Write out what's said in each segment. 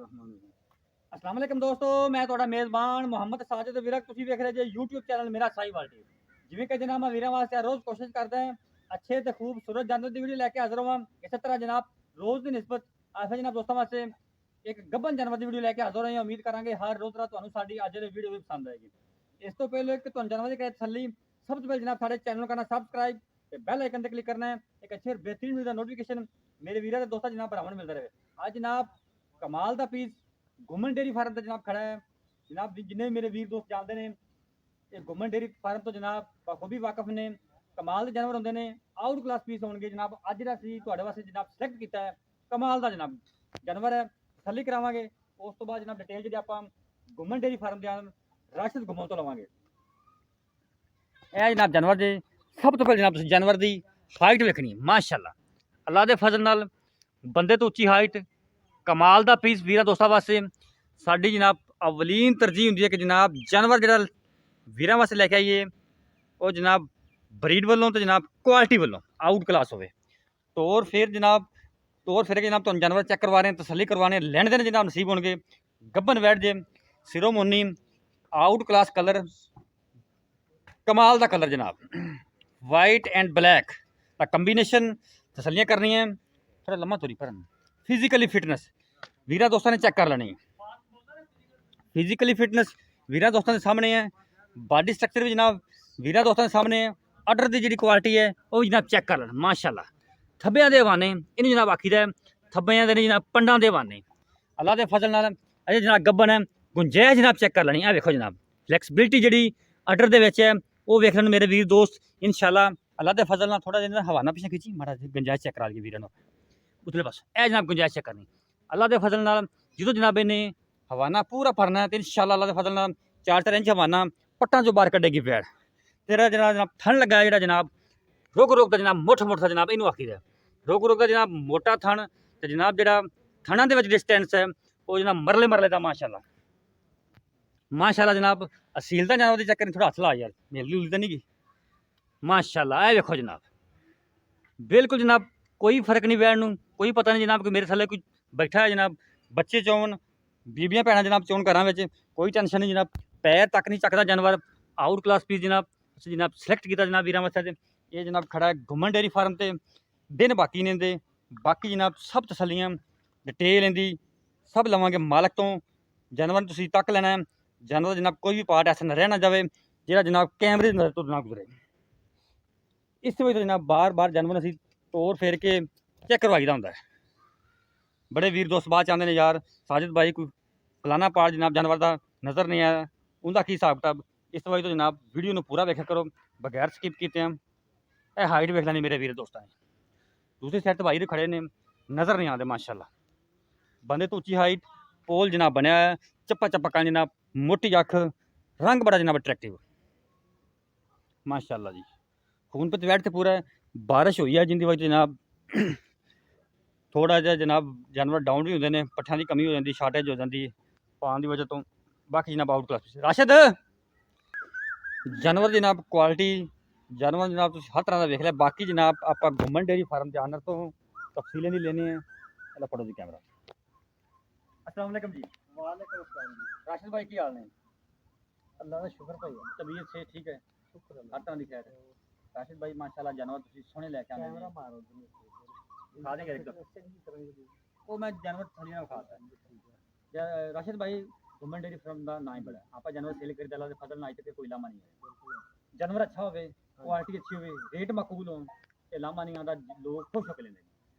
अस्सलाम वालेकुम दोस्तों, मैं ਤੁਹਾਡਾ ਮੇਜ਼ਬਾਨ ਮੁਹੰਮਦ ਸਾਜਿਦ ਵਿਰਕ। ਤੁਸੀਂ ਵੇਖ ਰਹੇ ਜੇ YouTube ਚੈਨਲ ਮੇਰਾ ਸਾਈਵਾਲ ਟੀਵੀ। ਜਿਵੇਂ ਕਿ ਜਨਾਬ ਮੈਂ ਵੀਰਾਂ ਵਾਸਤੇ ਰੋਜ਼ ਕੋਸ਼ਿਸ਼ ਕਰਦਾ ਹਾਂ ਅੱਛੇ ਤੇ ਖੂਬਸੂਰਤ ਜਾਨਵਰ ਦੀ ਵੀਡੀਓ ਲੈ ਕੇ ਹਾਜ਼ਰ ਹੋਵਾਂ। ਇਸੇ ਤਰ੍ਹਾਂ ਜਨਾਬ ਰੋਜ਼ ਦੀ ਨਿਸਬਤ ਆਫਾ ਜਨਾਬ ਦੋਸਤਾਂ ਵਾਸਤੇ ਇੱਕ ਗੱਬਨ ਜਾਨਵਰ ਦੀ ਵੀਡੀਓ ਲੈ ਕੇ ਹਾਜ਼ਰ ਹੋਏ ਹਾਂ। ਉਮੀਦ ਕਰਾਂਗੇ ਹਰ ਰੋਜ਼ ਤਰ੍ਹਾਂ ਤੁਹਾਨੂੰ ਸਾਡੀ ਅੱਜ ਦੀ ਵੀਡੀਓ ਵੀ ਪਸੰਦ ਆਏਗੀ। ਇਸ ਤੋਂ ਪਹਿਲੇ ਕਿ ਤੁਹਾਨੂੰ ਜਾਨਵਰ ਦੀ ਕਰੇ ਤਸੱਲੀ, ਸਭ ਤੋਂ ਪਹਿਲੇ ਜਨਾਬ ਸਾਡੇ ਚੈਨਲ ਨੂੰ ਕਰਨਾ ਸਬਸਕ੍ਰਾਈਬ ਤੇ ਬੈਲ ਆਈਕਨ ਤੇ ਕਲਿੱਕ करना है। एक अच्छे बेहतरीन वीडियो नोटिफिकेशन मेरे वीर दोस्तों जनाब भरावां मिलता रहे। आज जनाब कमाल का पीस घुमन डेयरी फार्म से जनाब खड़ा है। जनाब जिन्हें मेरे वीर दोस्त जानते हैं ये घुमन डेयरी फार्म तो जनाब बखूबी वाकफ ने कमाल के जानवर होंगे ने आउट क्लास पीस होंगे। जनाब अज जो वास्ते जनाब सिलेक्ट किया है कमाल का जनाब जानवर है, तसल्ली करावांगे। उस तो बाद जनाब डिटेल जी आप घुमन डेयरी फार्म के राशिद घुमन तो लवांगे। यह जनाब जानवर जी सब तो पहले जनाब जानवर की हाइट वेखनी माशाअल्लाह अल्लाह के फजल नाल बंदे तो उच्ची हाइट कमाल का पीस वीर दोस्तों वास्ते साड़ी जनाब अवलीन तरजीह होंगी है कि जनाब जानवर जो वीर वास्ते लैके आइए वो जनाब ब्रीड वालों तो जनाब क्वालिटी वालों आउट क्लास हो। तौर फिर के जनाब तुम जानवर चेक करवा रहे हैं, तसली करवाने लैन देने जनाब नसीब होंगे। गब्बन वैट जे सिरों मोनी आउट क्लास कलर कमाल का कलर जनाब वाइट एंड ब्लैक का कंबीनेशन तसलियाँ करनी है। थोड़ा लम्मा थोड़ी पर फिजिकली फिटनेस वीरा दोस्तों ने चेक कर लेनी है। फिजिकली फिटनेस वीरा दोस्तों के सामने है। बॉडी स्ट्रक्चर भी जनाब वीरा दोस्तों के सामने है। अडर की जी क्वालिटी है वो जनाब चेक कर लेना माशाअल्लाह। थब्बियां दे वाने इन जनाब आखी है थब्बियां दे जनाब पंडा दे वाने अल्लाह के फजल नाल अजे जनाब गब्बन है गुंजाइश जनाब चेक कर लेनी है। देखो जनाब फ्लैक्सीबिलिटी जी अडर दे विच है वो वेख लेना मेरे वीर दोस्त इंशाअल्लाह अल्लाह के फजल नाल। थोड़ा जिहा हवाना पिछे खिंची माड़ा गुंजाइश चेक करा ली वीर उतले पास ए जनाब गुंजाइश चेक करनी अल्लाह के फजल नाल। जो जनाब इन्हें हवाना पूरा भरना है तो इंशाअल्लाह अल्लाह के फजल नाल 4-4 इंच हवाना पट्टा जो बाहर कड्डेगी पैड़ तेरा जनाब थन लगा है जनाब रुक रुक का जनाब मुठ मुठ का जनाब इनू आखी है रुक रुक का जनाब मोटा थन तो जनाब जो थना के डिस्टेंस है वो जनाब मरले मरले का माशाअल्लाह माशाअल्लाह जनाब असीलता जानवर चेक करनी। थोड़ा हथ ला यार मेरी उलझ तो नहीं गई माशाअल्लाह। है देखो जनाब बिल्कुल जनाब कोई फर्क नहीं बैठ नूं कोई पता नहीं जनाब कि मेरे थले कोई बैठा है जनाब बच्चे चोन बीबियां भैन जनाब चोन घर में कोई टेंशन नहीं जनाब पैर तक नहीं चकता जानवर आउट क्लास पीस जनाब सिलेक्ट किया जनाब वीर वास्ते। ये जनाब खड़ा है घुमन डेयरी फार्म से दिन बाकी ने दे बाकी जनाब सब तसलियां डिटेल इनकी सब लवांगे मालक तो जानवर तुसीं तक लेना है। जानवर जनाब कोई भी पार्ट ऐसा न रह ना जाए जो जनाब कैमरे नज़र तो ना गुजरे। इस वजह तो जनाब बार बार जानवर असीं तोड़ फेर के चेक करवाईदा हुंदा है। बड़े वीर दोस्त बाद चाहते हैं यार साजिद भाई कोई फलाना पार्ट जनाब जानवर का नज़र नहीं आया उनका की हिसाब किताब। इस वजह तो जनाब वीडियो में पूरा वेख्या करो बगैर स्किप किए हैं। यह हाइट वेख लैनी मेरे वीर दोस्तों ने दूसरी साइड तो भाई खड़े ने नज़र नहीं आते माशाअल्लाह। बंदे तो उच्ची हाइट पोल जनाब बनया है चप्पा चप्पा का जनाब मोटी अख रंग बड़ा जनाब अट्रैक्टिव माशाअल्लाह जी। खून पर वैट तो पूरा है बारिश हुई है जिंदी वजह जनाब थोड़ा जहा जनाब जानवर डाउन भी होंगे ने पट्ठियां की कमी हो जाती शार्टेज हो जाती पान की वजह तो। बाकी जनाब आउट क्लास राशिद जानवर जनाब क्वालिटी जानवर जनाब हर तरह का वेख लिया। बाकी जनाब आप घुमन डेयरी फार्म जानवर तो तफसीलें नहीं लेने हैं। अल्लाह पढ़ो जी कैमरा। अस्सलाम वालेकुम जी। वालेकुम अस्सलाम जी। राशिद भाई की हाल ने? अल्लाह का शुक्र भाई तबीयत से ठीक है शुक्र हर अल्लाह तरह की खैर है। राशिद भाई माशाल्लाह जानवर तुसीं सोहने लैके आए कैमरा हैं मारो खा देंगे एकदम वो मैं जानवर थलियां खाता राशिद भाई घुमन डेयरी फार्म का ना ही बड़ा आप जानवर सेल कर अल्लाह के फजल ना अज तक कोई लामा नहीं है। जानवर अच्छा हो क्वालिटी अच्छी हो रेट मकबूल हो लामा नहीं आता लोग खुश होकर लेंगे।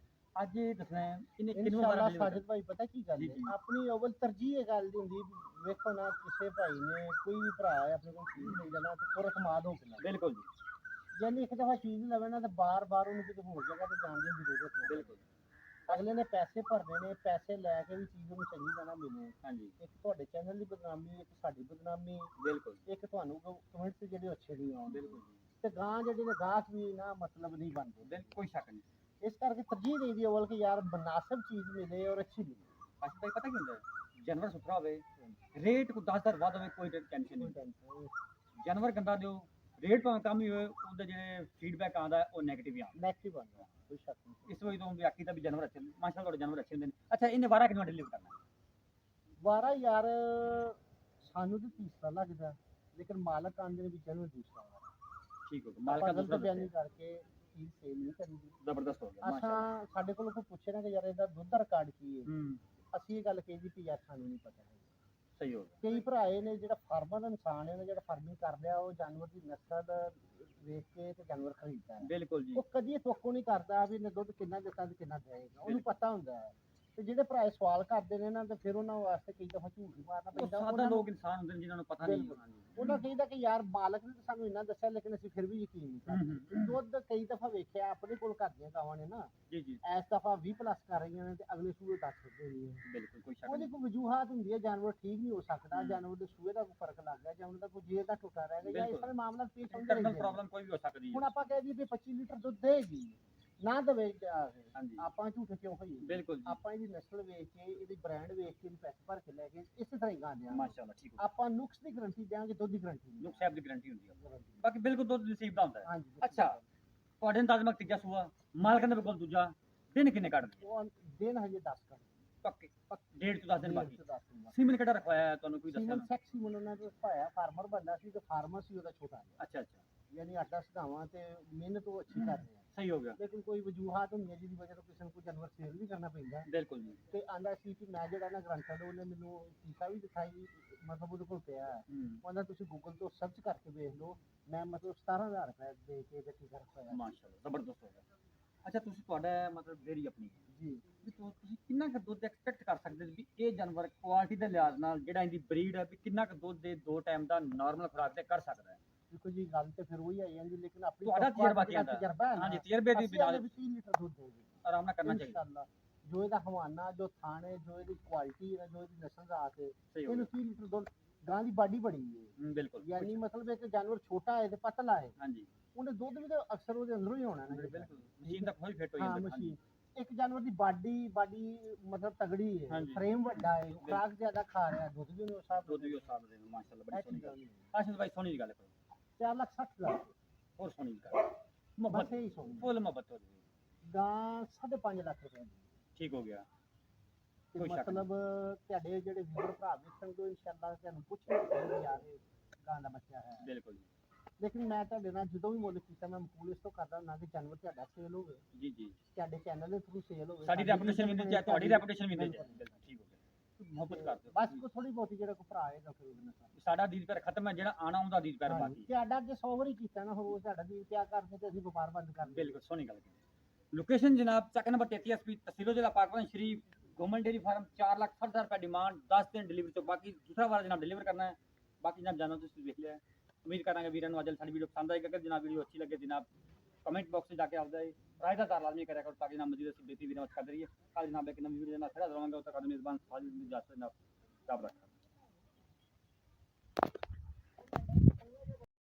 ਅੱਜ ਦੱਸਣਾ इंशाअल्लाह साजिद भाई पता की गल है अपनी अव्वल तरजीह गल दी हुंदी वेखो ना किसी भाई ने कोई भी भरा है अपने को चीज ले जाना तो पूरा कमाद हो के बिल्कुल जी यानी एक दफा चीज लवे ना तो बार बार उन्हें किसी होर जगह पे जाने की जरूरत नहीं। बिल्कुल अगले ने पैसे भरने ने पैसे लैके भी चीज़ उन्हें चंगी तरह मिले। हाँ जी एक तुहाडे चैनल की बदनामी एक साडी बदनामी बिल्कुल एक तुहानू कमेंट्स जेहड़े अच्छे नहीं आउंदे बिल्कुल ते गां जेहड़े ने गाहक भी ना मतलब नहीं बनते बिल्कुल कोई शक नहीं। इस करके तरजीह दी दी अवल कि यार मुनासिब चीज़ मिले और अच्छी मिले। अच्छा भाई पता क्या होंगे जानवर सुथरा हो रेट को 10,000 वध हो कोई टेंशन नहीं जानवर गंदा दो रेट भावें कम ही हो जो फीडबैक आता है वो नैगेटिव ही आता नेगेटिव बनता कोई शक नहीं। इस वजह तो व्याख्या भी जानवर अच्छे माशाअल्लाह जानवर अच्छे होंगे। अच्छा इन्हें 12 किलो डिलीवर करना है 12 ਯਾਰ ਸਾਨੂੰ ਤੇ ਤੀਸਰਾ ਲੱਗਦਾ, ਲੇਕਿਨ ਮਾਲਕ ਆਂਦੇ ਨੇ ਵੀ ਜਨਵਰ ਦੂਸਰਾ ਵਾ। ਠੀਕ ਹੋ ਗਿਆ, ਮਾਲਕ ਮਾਲਕਾ ਦਾ ਦੂਸਰਾ ਬਿਆਨੀ ਕਰਕੇ ਚੀਜ਼ ਸੇਲ ਨਹੀਂ ਕਰੀਦੀ। ਜ਼ਬਰਦਸਤ ਹੋ ਗਿਆ ਮਾਸ਼ਾਅੱਲਾ। ਅਸਾਂ ਸਾਡੇ ਕੋਲ ਕੋਈ ਪੁੱਛੇ ਨਾ ਕਿ ਯਾਰ ਇਹਦਾ ਦੁੱਧ ਦਾ ਰਿਕਾਰਡ ਕੀ ਹੈ, ਹੂੰ ਅਸੀਂ ਇਹ ਗੱਲ ਕਹੀ ਵੀ ਯਾਰ ਸਾਨੂੰ ਨਹੀਂ ਪਤਾ ਹੈ। ਸਹੀ ਹੋ ਗਿਆ। ਕਈ ਭਰਾ ਇਹ ਨੇ ਜਿਹੜਾ ਫਾਰਮਰ ਦਾ ਇਨਸਾਨ ਹੈ ਨਾ, ਜਿਹੜਾ ਫਾਰਮਿੰਗ ਕਰ ਰਿਹਾ, ਉਹ ਜਾਨਵਰ ਦੀ ਨਸਲ ਵੇਖ ਕੇ ਤੇ ਜਾਨਵਰ ਖਰੀਦਦਾ ਹੈ। ਬਿਲਕੁਲ ਜੀ। ਉਹ ਕਦੀ ਇਹ ਤੋਕੋ ਨਹੀਂ ਕਰਦਾ ਵੀ ਇਹਨੇ ਦੁੱਧ ਕਿੰਨਾ ਦਿੱਤਾ ਤੇ ਕਿੰਨਾ ਦੇਏਗਾ, ਉਹਨੂੰ ਪਤਾ ਹੁੰਦਾ ਹੈ। ਤੇ ਜਿਹੜੇ ਭਰਾ ਇਹ ਸਵਾਲ ਕਰਦੇ ਨੇ ਨਾ, ਤੇ ਫਿਰ ਉਹਨਾਂ ਵਾਸਤੇ ਕਈ ਦਫਾ ਝੂਠ ਹੀ ਮਾਰਨਾ ਉਹ ਪੈਂਦਾ। ਸਾਦਾ ਲੋਕ ਇਨਸਾਨ ਹੁੰਦੇ ਨੇ ਜਿਨ੍ਹਾਂ ਨੂੰ ਪਤਾ ਨਹੀਂ। ਬਿਲਕੁਲ। ਉਹਨਾਂ ਕਹੀਦਾ ਕਿ ਯਾਰ ਮਾਲਕ ਨੇ ਤਾਂ ਸਾਨੂੰ ਇੰਨਾ ਦੱਸਿਆ, ਲੇਕਿਨ ਅਸੀਂ ਫਿਰ ਵੀ ਯਕੀਨ ਨਹੀਂ ਕਰਦੇ। ਦੁੱਧ ਕਈ ਦਫਾ ਵੇਖਿਆ ਆਪਣੇ ਕੋਲ ਘਰ ਦੀਆਂ ਗਾਵਾਂ ਨੇ ਨਾ, ਜੀ ਜੀ ਇਸ ਦਫਾ 20+ ਕਰ ਰਹੀਆਂ ਨੇ ਤੇ ਅਗਲੇ ਸੂਏ 10 ਦੇ ਰਹੀਆਂ ਨੇ। ਬਿਲਕੁਲ ਕੋਈ ਸ਼ੱਕ ਉਹਦੀ ਨਹੀਂ। ਕੋਈ ਵਜੂਹਾਤ ਹੁੰਦੀ ਹੈ, ਜਾਨਵਰ ਠੀਕ ਨਹੀਂ ਹੋ ਸਕਦਾ, ਜਾਨਵਰ ਦੇ ਸੂਏ ਦਾ ਕੋਈ ਫਰਕ ਲੱਗ ਗਿਆ, ਜਾਨਵਰ ਦਾ ਕੋਈ ਜੇਰ ਦਾ ਟੁੱਟਾ ਰਹਿ ਗਿਆ, ਜਾਂ ਇਸ ਤਰ੍ਹਾਂ ਮਾਮਲਾ ਪੇਸ਼ ਹੁੰਦਾ ਇੰਟਰਨਲ ਰਹਿੰਦਾ। ਪ੍ਰੋਬਲਮ ਕੋਈ ਵੀ ਹੋ ਸਕਦੀ ਹੁਣ ਹੈ। ਆਪਾਂ ਕਹਿ ਦਈਏ ਵੀ 25 ਲੀਟਰ ਦੁੱਧ ਦੇਗੀ, ਨਾ ਦੇਵੇ, ਹਾਂਜੀ ਆਪਾਂ ਝੂਠੇ ਕਿਉਂ ਹੋਈਏ? ਬਿਲਕੁਲ ਜੀ ਆਪਾਂ ਇਹਦੀ ਨਸਲ ਵੇਚ ਕੇ, ਇਹਦੀ ਬ੍ਰਾਂਡ ਵੇਚ ਕੇ, ਇਹਦੀ ਪੈਸੇ ਭਰ ਕੇ ਲੈ ਕੇ ਇਸੇ ਤਰ੍ਹਾਂ ਹੀ ਗਾਂਦੇ ਆ। ਮਾਸ਼ਾਅੱਲਾ ਠੀਕ ਹੋ ਗਿਆ। ਆਪਾਂ ਨੁਕਸ ਦੀ ਗਾਰੰਟੀ ਦਿਆਂਗੇ, ਦੁੱਧ ਦੀ ਗਾਰੰਟੀ ਨਹੀਂ। ਨੁਕ ਸਾਹਿਬ ਦੀ ਗਾਰੰਟੀ ਹੁੰਦੀ ਹੈ, ਬਾਕੀ ਬਿਲਕੁਲ ਦੁੱਧ ਨਸੀਬ ਦਾ ਹੁੰਦਾ ਹੈ। ਹਾਂਜੀ। ਅੱਛਾ, ਤੁਹਾਡੇ ਅੰਦਾਜ਼ ਨਾਲ ਤੀਜਾ ਸੂਆ, ਮਾਲਕਾਂ ਦੇ ਕੋਲ ਦੂਜਾ, ਦਿਨ ਕਿੰਨੇ ਕੱਢਦੇ ਉਹ ਦਿਨ ਹਜੇ 10 ਕਰ ਪੱਕੇ? ਡੇਢ ਤੋਂ 10 ਦਿਨ ਬਾਕੀ। 10 ਦਿਨ ਸੀਮਨ ਕਿਹੜਾ ਰਖਵਾਇਆ ਹੈ ਤੁਹਾਨੂੰ ਕੋਈ ਦੱਸਿਆ ਸੀਮਨ ਨਾ? ਸੈਕਸੀ ਉਹਨਾਂ ਨੇ ਪਾਇਆ, ਫਾਰਮਰ ਬੰਦਾ ਸੀ ਤੇ ਫਾਰਮਰ ਸੀ ਉਹਦਾ ਛੋਟਾ ਜਿਹਾ, ਅੱਛਾ ਅੱਛਾ ਯਾਨੀ 8-10 ਗਾਵਾਂ ਤੇ ਮਿਹਨਤ ਉਹ ਅੱਛੀ ਕਰ ਰਹੇ ਆ। ਸਹੀ ਹੋ ਗਿਆ। ਲੇਕਿਨ ਕੋਈ ਵਜੂਹਾਤ ਹੁੰਦੀ ਹੈ ਜਿਹਦੀ ਵਜ੍ਹਾ ਤੋਂ ਕਿਸੇ ਨੂੰ ਕੋਈ ਜਾਨਵਰ ਸੇਲ ਵੀ ਕਰਨਾ ਪੈਂਦਾ। ਬਿਲਕੁਲ ਜੀ। ਤੇ ਆਂਦਾ ਸੀ ਕਿ ਮੈਂ ਜਿਹੜਾ ਨਾ ਗਰੰਟਡ, ਉਹਨੇ ਮੈਨੂੰ ਟੀਕਾ ਵੀ ਦਿਖਾਈ, ਮਤਲਬ ਉਹਦੇ ਕੋਲ ਪਿਆ ਹੈ। ਉਹਦਾ ਤੁਸੀਂ ਗੂਗਲ ਤੋਂ ਸਰਚ ਕਰਕੇ ਵੇਖ ਲਓ, ਮੈਂ ਮਤਲਬ 17,000 ਰੁਪਏ ਦੇ ਕੇ ਤੇ ਟੀਕਾ ਰਖਵਾਇਆ। ਮਾਸ਼ਾਅੱਲਾ ਜ਼ਬਰਦਸਤ ਹੋ ਗਿਆ। ਅੱਛਾ, ਤੁਸੀਂ ਤੁਹਾਡਾ ਮਤਲਬ ਡੇਅਰੀ ਆਪਣੀ ਹੈ ਜੀ। ਵੀ ਤੁਸੀਂ ਕਿੰਨਾ ਕੁ ਦੁੱਧ ਐਕਸਪੈਕਟ ਕਰ ਸਕਦੇ ਹੋ ਵੀ ਇਹ ਜਾਨਵਰ ਕੁਆਲਿਟੀ ਦੇ ਲਿਹਾਜ਼ ਨਾਲ ਜਿਹੜਾ ਇਹਦੀ ਬਰੀਡ ਹੈ ਵੀ ਕਿੰਨਾ ਕੁ ਦੁੱਧ ਦੇ 2 ਟਾਈਮ ਦਾ ਨਾਰਮਲ ਖੁਰਾਕ ਤੇ ਕਰ ਸਕਦਾ ਹੈ? ਦੇਖੋ ਜੀ, ਗੱਲ ਤੇ ਫਿਰ ਉਹੀ ਆਈ ਜਾਂਦੀ, ਲੇਕਿਨ ਆਪਣੀ ਤੁਹਾਡਾ ਤਜਰਬਾ ਕੀ ਆਂਦਾ? ਤਜਰਬਾ ਹੈ ਨਾ, ਹਾਂਜੀ, ਤਜਰਬੇ ਦੀ ਬਿਨਾ 30 ਲੀਟਰ ਦੁੱਧ ਦੇਗੀ ਆਰਾਮ ਨਾਲ ਕਰਨਾ ਚਾਹੀਦਾ। ਇਨਸ਼ਾਅੱਲਾ। ਜੋ ਇਹਦਾ ਹਵਾਨਾ, ਜੋ ਥਾਣੇ, ਜੋ ਇਹਦੀ ਕੁਆਲਿਟੀ ਹੈ, ਜੋ ਇਹਦੀ ਨਸਲ ਦਾ ਆ ਕੇ ਸਹੀ ਹੋ ਇਹਨੂੰ 30 ਲੀਟਰ ਦੁੱਧ। ਗਾਂ ਦੀ ਬਾਡੀ ਬੜੀ ਹੈ, ਬਿਲਕੁਲ ਯਾਨੀ ਮਤਲਬ ਇੱਕ ਜਾਨਵਰ ਛੋਟਾ ਹੈ ਤੇ ਪਤਲਾ ਹੈ, ਹਾਂਜੀ ਉਹਨੇ ਦੁੱਧ ਵੀ ਤਾਂ ਅਕਸਰ ਉਹਦੇ ਅੰਦਰੋਂ ਹੀ ਆਉਣਾ ਨਾ। ਬਿਲਕੁਲ ਮਸ਼ੀਨ ਦਾ ਕੋਈ ਫਿੱਟ ਹੋ ਹਾਂ, ਜਾਂਦਾ। ਮਸ਼ੀਨ। ਇੱਕ ਜਾਨਵਰ ਦੀ ਬਾਡੀ ਮਤਲਬ ਤਗੜੀ ਹੈ, ਹਾਂਜੀ। ਫਰੇਮ ਵੱਡਾ ਹੈ, ਖੁਰਾਕ ਜ਼ਿਆਦਾ ਖਾ ਰਿਹਾ, ਦੁੱਧ ਵੀ ਉਹਨੂੰ ਉਸ ਹਿਸਾਬ ਦੁੱਧ ਵੀ ਉਸ ਹਿਸਾਬ ਦੇ ਮਾਸ਼ਾਅੱਲਾ ਬੜੀ ਸੋਹਣੀ ਗੱਲ। ਨਾਲ। ਆਸ਼ਿਸ਼ ਭਾਈ ਸੋਹਣੀ ਗੱਲ ਕਰੋ, 4,60,000 ਹੋਰ ਸੋਹਣੀ ਗੱਲ ਮੁਹੱਬਤ, ਬਸ ਇਹੀ ਸੋਹਣੀ ਫੁੱਲ ਮੁਹੱਬਤ ਹੋ ਗਈ। ਗਾਂ 5.5 ਲੱਖ ਰੁਪਏ ਦੀ। ਠੀਕ ਹੋ ਗਿਆ। ਤੇ ਕੋਈ ਸ਼ੱਕ ਮਤਲਬ ਤੁਹਾਡੇ ਜਿਹੜੇ ਵੀਰ ਭਰਾ ਵੇਖਣਗੇ, ਇਨਸ਼ਾਅੱਲਾ ਤੁਹਾਨੂੰ ਪੁੱਛਣਗੇ ਯਾਰ ਇਹ ਗਾਂ ਦਾ ਬੱਚਾ ਹੈ। ਬਿਲਕੁਲ ਜੀ। ਲੇਕਿਨ ਮੈਂ ਤੁਹਾਡੇ ਨਾਲ ਜਦੋਂ ਵੀ ਮੁੱਲ ਕੀਤਾ, ਮੈਂ ਮਕਬੂਲ ਇਸ ਤੋਂ ਕਰਦਾ ਨਾ ਕਿ ਜਾਨਵਰ ਤੁਹਾਡਾ ਸੇਲ ਹੋਵੇ, ਜੀ ਜੀ ਤੁਹਾਡੇ ਚੈਨਲ ਦੇ ਥਰੂ ਸੇਲ ਹੋਵੇ, ਸਾਡੀ ਰੈਪੂਟੇਸ਼ਨ ਵੀ ਨਹੀਂ ਚਾਹੇ ਤੁਹਾਡੀ ਰੈਪੂਟੇਸ਼ਨ ਵੀ ਨਹੀਂ ਚਾਹੇ। ਬਿਲਕੁਲ ਠੀਕ ਹੋ ਗਿਆ। ਮੁਹੱਬਤ ਕਰਦੇ ਹੋ। ਬਸ ਕੋ ਥੋੜੀ ਬਹੁਤੀ ਜਿਹੜਾ ਕੋ ਭਰਾ ਆਏਗਾ ਫਿਰ ਉਹਦੇ ਨਾਲ ਸਾਡਾ ਦੀਦ ਪੈਰ ਖਤਮ ਹੈ, ਜਿਹੜਾ ਆਣਾ ਹੁੰਦਾ ਦੀਦ ਪੈਰ ਬਾਕੀ। ਤੁਹਾਡਾ ਅੱਗੇ 100 ਵਾਰੀ ਕੀਤਾ ਨਾ, ਹੋਰ ਤੁਹਾਡਾ ਵੀ ਕਿਆ ਕਰਦੇ ਤੇ ਅਸੀਂ ਵਪਾਰ ਬੰਦ ਕਰ ਦਿੰਦੇ। ਬਿਲਕੁਲ ਸੋਹਣੀ ਗੱਲ ਕੀਤੀ। ਲੋਕੇਸ਼ਨ ਜਨਾਬ ਚੱਕ ਨੰਬਰ 33 ਐਸਪੀ ਤਹਿਸੀਲ ਜ਼ਿਲ੍ਹਾ ਪਾਕਪਾਨ ਸ਼੍ਰੀ ਗਵਰਨਮੈਂਟ ਡੇਰੀ ਫਾਰਮ। 4,60,000 ਰੁਪਏ ਡਿਮਾਂਡ, 10 ਦਿਨ ਡਿਲੀਵਰੀ ਤੋਂ ਬਾਕੀ ਦੂਸਰਾ ਵਾਰ ਜਨਾਬ ਡਿਲੀਵਰ ਕਰਨਾ ਹੈ। ਬਾਕੀ ਜਨਾਬ ਜਾਨੋ ਤੁਸੀਂ ਦੇਖ ਲਿਆ। ਉਮੀਦ ਕਰਾਂਗੇ ਵੀਰਾਂ ਨੂੰ ਅੱਜ ਸਾਡੀ ਵੀਡੀਓ ਪਸੰਦ ਆਏਗੀ। ਅਗਰ ਜਨਾਬ ਵੀਡੀਓ ਅੱਛੀ ਲੱਗੇ ਜਨਾਬ ਕਮੈਂਟ ਬਾਕਸ 'ਚ ਜਾ ਕੇ ਆਪਦਾ ਰਾਏ ਦਾ ਦਾਰ ਲਾਜ਼ਮੀ ਕਰਿਆ ਕਰੋ, ਤਾਂ ਕਿ ਜਨਾਬ ਮਜ਼ੀਦ ਅਸੀਂ ਬੇਤੀ ਵੀਰਾਂ ਵਿੱਚ ਕਰਦੇ ਰਹੀਏ। ਕੱਲ੍ਹ ਜਨਾਬ ਇੱਕ ਨਵੀਂ ਵੀਡੀਓ ਦੇ ਨਾਲ ਫਿਰ ਹਾਜ਼ਰ ਹੋਵਾਂਗੇ। ਉਦੋਂ ਤੱਕ ਮੇਜ਼ਬਾਨ ਸਾजिद इजाज़त जनाब ਰੱਖਾ।